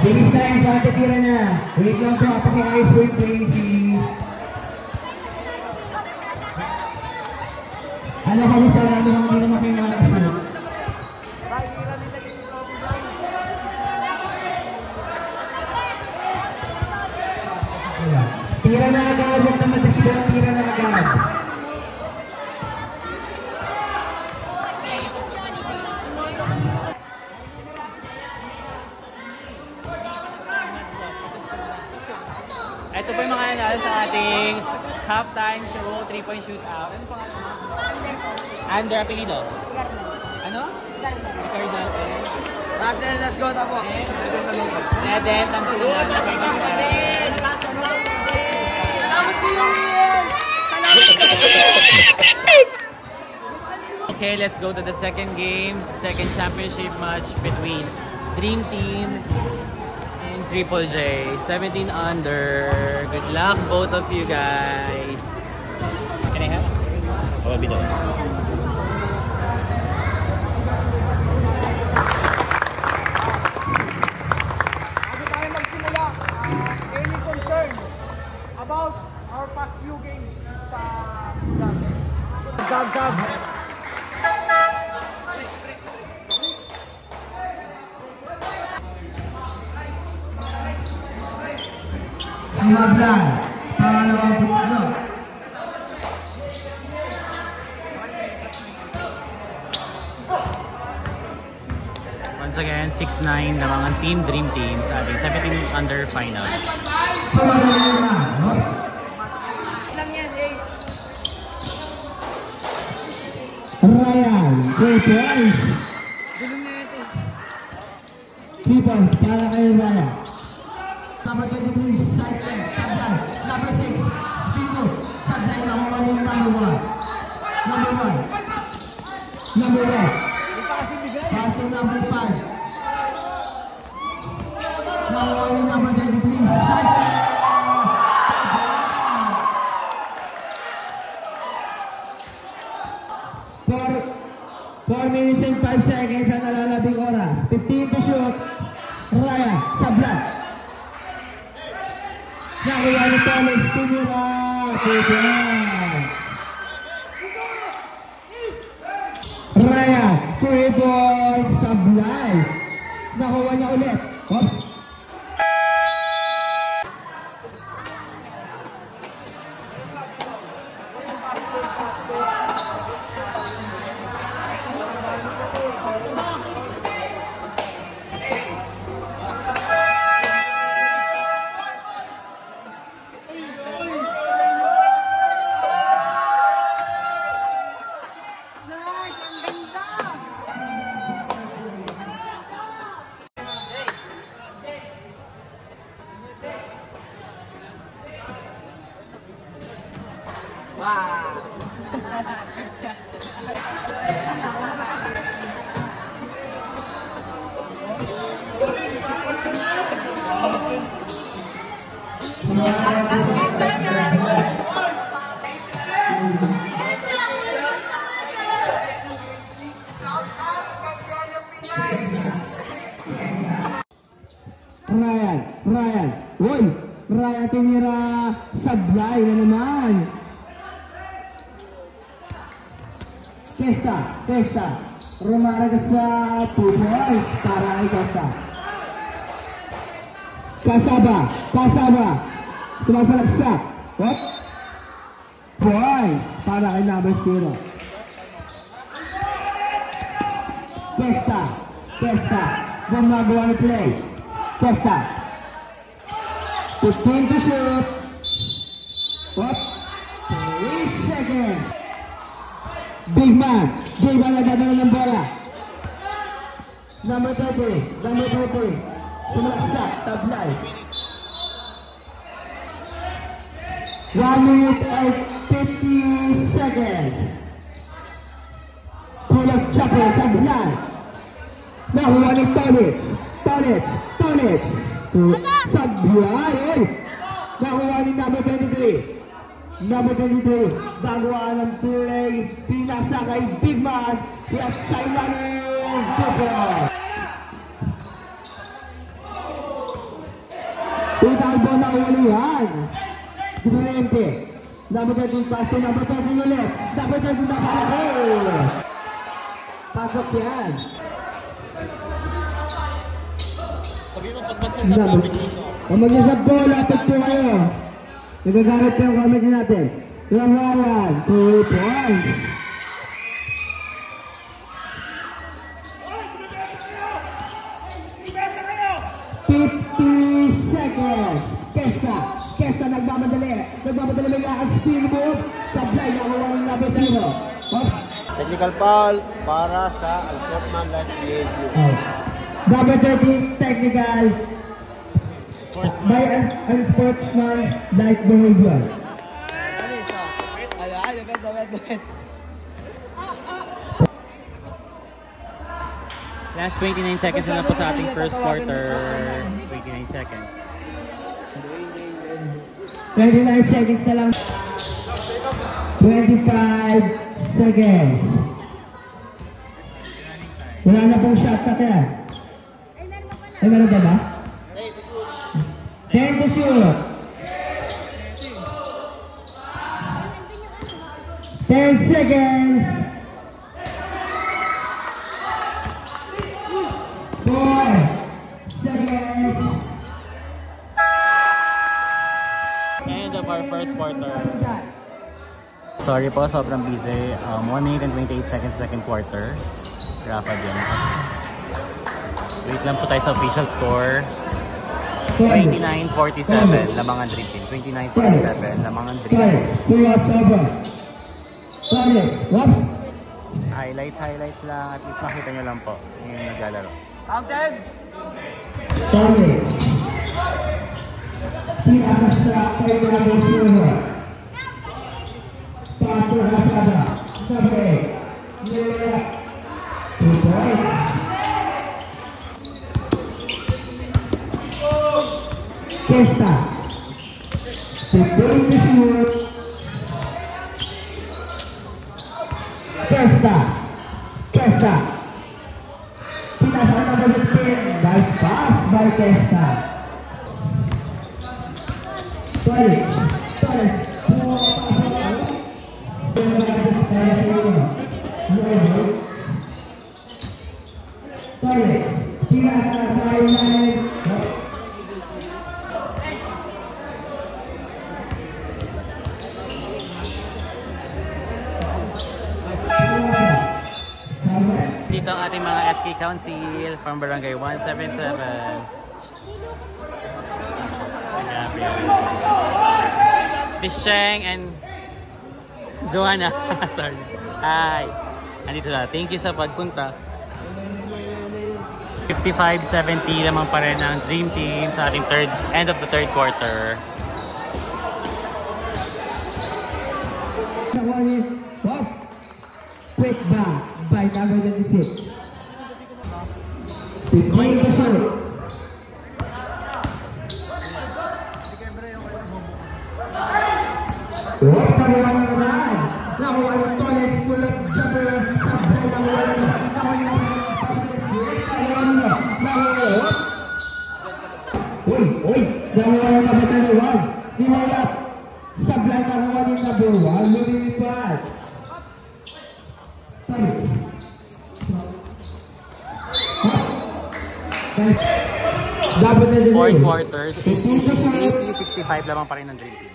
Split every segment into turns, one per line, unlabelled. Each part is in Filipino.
Finish time sa titira na. Wait lang po, paki-ice point please. Ano kami sa lalo ng mga makinala sa ano? Tira na agad, huwag na matakita, tira na agad.
Ito po yung mga nanalo sa ating halftime show, 3-point shootout. Ano pa nga? Ander Apelido. Ano? Ricardo.
Russell, let's go na po.
Neden, Tampulan.
Salamat din!
Okay, let's go to the second game, second championship match between Dream Team and Triple J. 17 under. Good luck, both of you guys. Can I have? Oh, bito.
Bago tayo magsimula, any concerns about our past few games sa Zab.
Mablan, pangalawang puso.
Once again, 6-9 lamang ang Team Dream Team sa ating 17 under final.
Lang yan, 8.
Ryan, 3 points.
Gulong na ito.
3 points para kay Ryan. Number 23, sidestep, subline. Number 6, spin move, subline ng morning number 1. Number 1. Pass to number 5. Now morning number 23, sidestep. 4 minutes and 5 seconds ang nalalabing oras. 15 to shoot. Ryan, subline. Nakuha ni Thomas Tumira. Ryan, 3 points, sablay. Nakuha niya ulit. Oops. Ryan Tumira, sablay na naman. Testa. Rumaraga sa 2 points para kay Testa. Kasaba. Sumasalaksak. What? Points para kay number 0. Testa. Gumagawa ni play. Testa. 15 to shoot. What? 3 seconds. Big man nagdadala ng bola. Number 30. Sumalaksak, sablay. 1 minute and 50 seconds. Pull-up chopper, sablay. Nakuha ni Tonich. Sablay. Nakuha ni number 23. Gagawa ng play. Pinasa kay Big Man. Pinasa kay Lanes. Italbo na ulihan. 20. Number 13 pass to number 13 ulit. Number 13 na palaki. Pasok yan. Kung mag-isap po, lapit po kayo. Nagagamit po yung comment natin. Langalan, 2 points. 50 seconds. Kesta nagmamadali may spin move. Sablay na kuha ng number 0. Oops.
Technical foul para sa unsportsmanlike behavior.
Number 13, technical by unsportsmanlike behavior.
Last 29 seconds na po sa ating first quarter. 29 seconds.
29 seconds na lang. 25 seconds. Wala na pong shot na kaya. Ay, meron ba ba? 10 to shoot. 10 seconds. 4 seconds.
End of our first quarter. Sorry po, sobrang busy. 1 minute and 28 seconds second quarter. Rafa din. Wait lang po tayo sa official score. 29-47 lamang ang Dream Team. 29-47 lamang ang Dream Team. Highlights lang. At least makita nyo lang po yung naglalaro.
Counted!
Kesta. Going to shoot. Kesta. Pinasa na number 15. Nice pass by Kesta. Torres. Pinasa na sideline.
Dito ang ating mga SK Council from Barangay 177. Miss Cheng and Joanna. Sorry. Hi. Andito na. Thank you sa pagpunta. 55-70 lamang pa rin ang Dream Team sa ating end of the third quarter.
Quick back by number 26. Going to shoot.
Fourth quarter, 80-65 lamang pa rin ng Dream Team.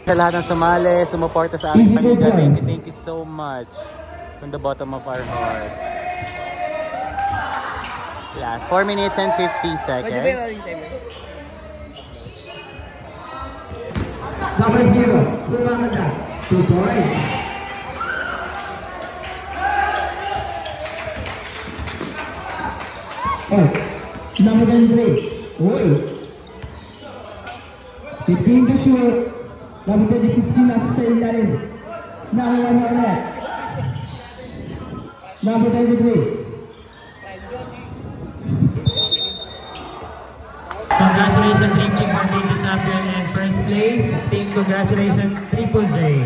Sa lahat ng sumali, sumuporta sa aking panigaling, thank you so much from the bottom of our heart. Last 4 minutes and 50 seconds.
Number 0, Lumaganda, 2 points. Number 23, Uy. 15 to shoot. Number 16 nasa sa ilalim. Nakuha na ulit. Number 23.
Congratulations Dream Team for being the champion and first place. Team, congratulations Triple J.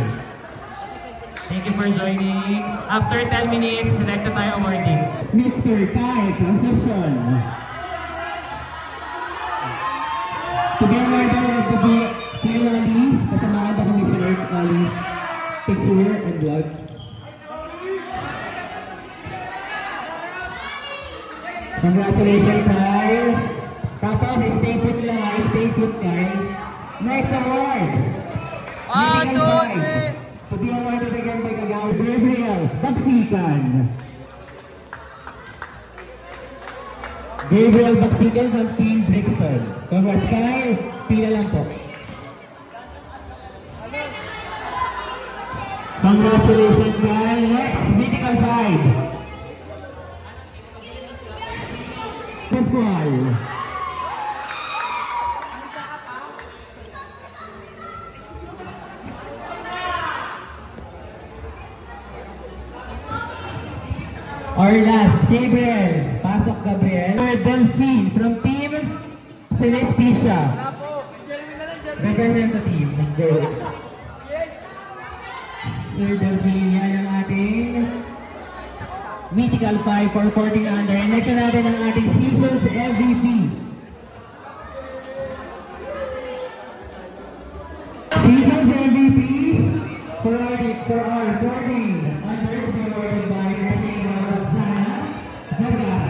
Thank you for joining. After 10 minutes, select na tayo awarding.
Mr. Kai Concepcion.
To be awarded to be clearly, kasamahan the commissioners, Ali's picture and vlog. Congratulations, guys. Tapos, stay put lang, stay put, guys. Next award. To be awarded again by Kagawa Gabriel Bagsikan. Gabriel Bagsikan from Team Brixton. Congrats, guys. Pila lang po. Congratulations, guys. Next, Mythical 5. Pascual. Our last, Gabriel. Pasok, Gabriel. Delphine from Team Celestia. Representative. Go. Sir Delphine, yan ang ating Mythical 5 for 14 under. And next natin ang ating Seasons MVP. Seasons MVP for our 14 under to be awarded by the King of China, Vergara.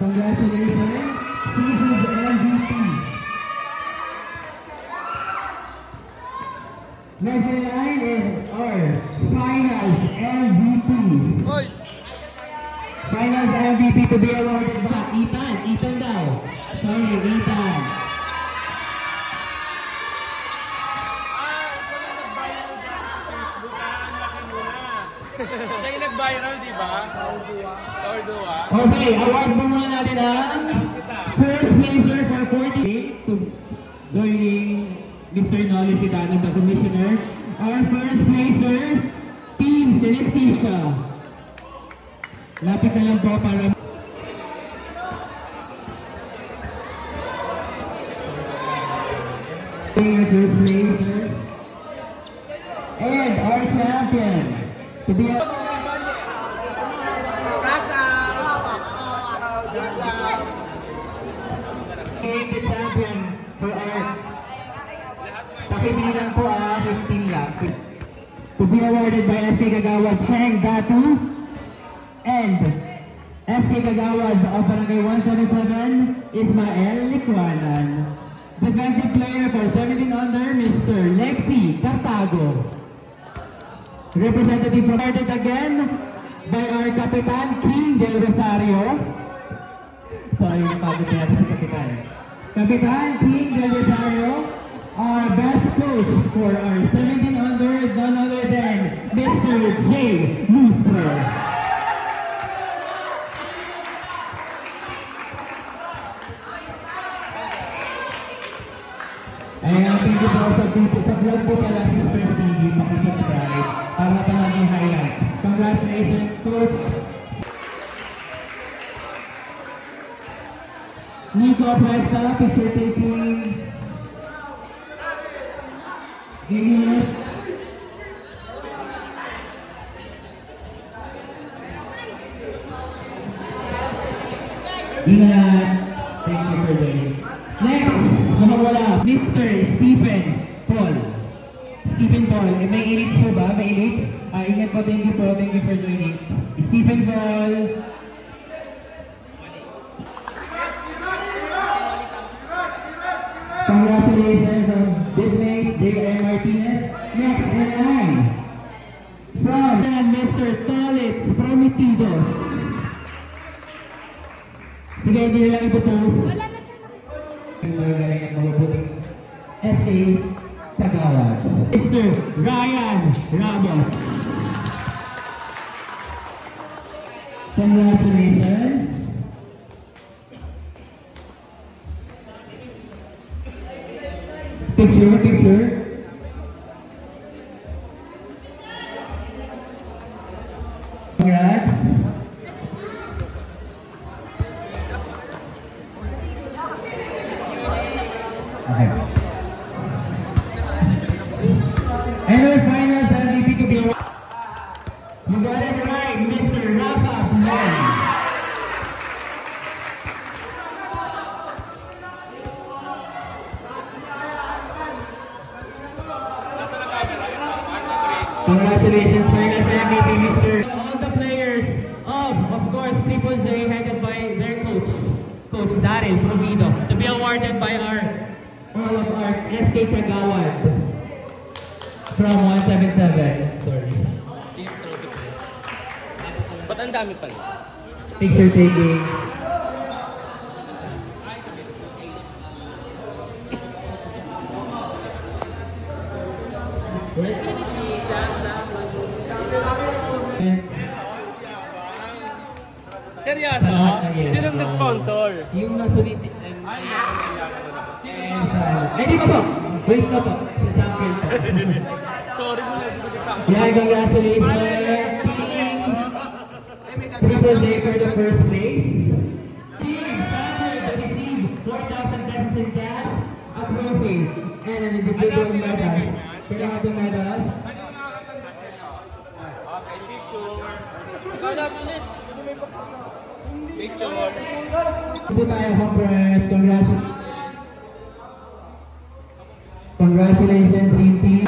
Congratulations, Seasons MVP. Next in line is our Finals MVP. Finals MVP to be awarded by Ethan. Ethan daw. Sorry, Ethan.
Siya yung nag-viral, di ba? Ordua.
Okay, award mo muna natin ang first placer for 40 to joining Mr. Nolly Sidano, the commissioner. Our first placer, Team Celestia. Lapit na lang po para... Our first placer. And our champion. To be a... The champion for our... Pakibilang po 15 lang. To be awarded by SK Kagawad Cheng Datu and SK Kagawad of Barangay 177 Ismael Likwanan. Defensive player for 17 under, Mr. Lexi Cartago. Representative provided again by our Kapitan King Del Rosario. Sorry, napagod na natin si Kapitan. Kapitan King Del Rosario, our best coach for our 17 under is none other than Mr. J. Lustro. Ayan, thank you po sa vlog po pala si Spurs TV, pakisubscribe para talagang highlight. Congratulations, Coach! Nico Presta, picture taking. Genius. Ingat. Thank you for joining. Next, nakawala, Mr. Stephen Paul. Stephen Paul, may elite po ba? May elite? Ingat po, thank you for joining. Stephen Paul. Congratulations on Disney, J.R. Martinez. Next in line, from Mr. Tolitz Prometidos. Sige, hindi na lang ipopost.
Wala na siya.
Yung mga galing at mabubuting SK Kagawad. Mr. Ryan Ramos. Congratulations. Picture. Congrats. Okay. And our final MVP to be awarded. You got it right, Mr. Rafa Blanc. Congratulations, Finals MVP, Mr. All the players of course, Triple J, headed by their coach, Coach Daryl Provido, to be awarded by all of our SK Kagawad from 177. Sorry.
Ba't ang dami pala?
Picture taking.
Seryoso? Sinong nag-sponsor?
Yung nasulisi. Hindi pa po. Wait na po. Sa champion po.
Sorry mo na.
Yeah, congratulations. Triple J for the first place. Team champion that received 4,000 pesos in cash, a trophy, and an individual medal. Can I have the medals?
Picture.
Ito tayo, congrats. Congratulations, Dream Team.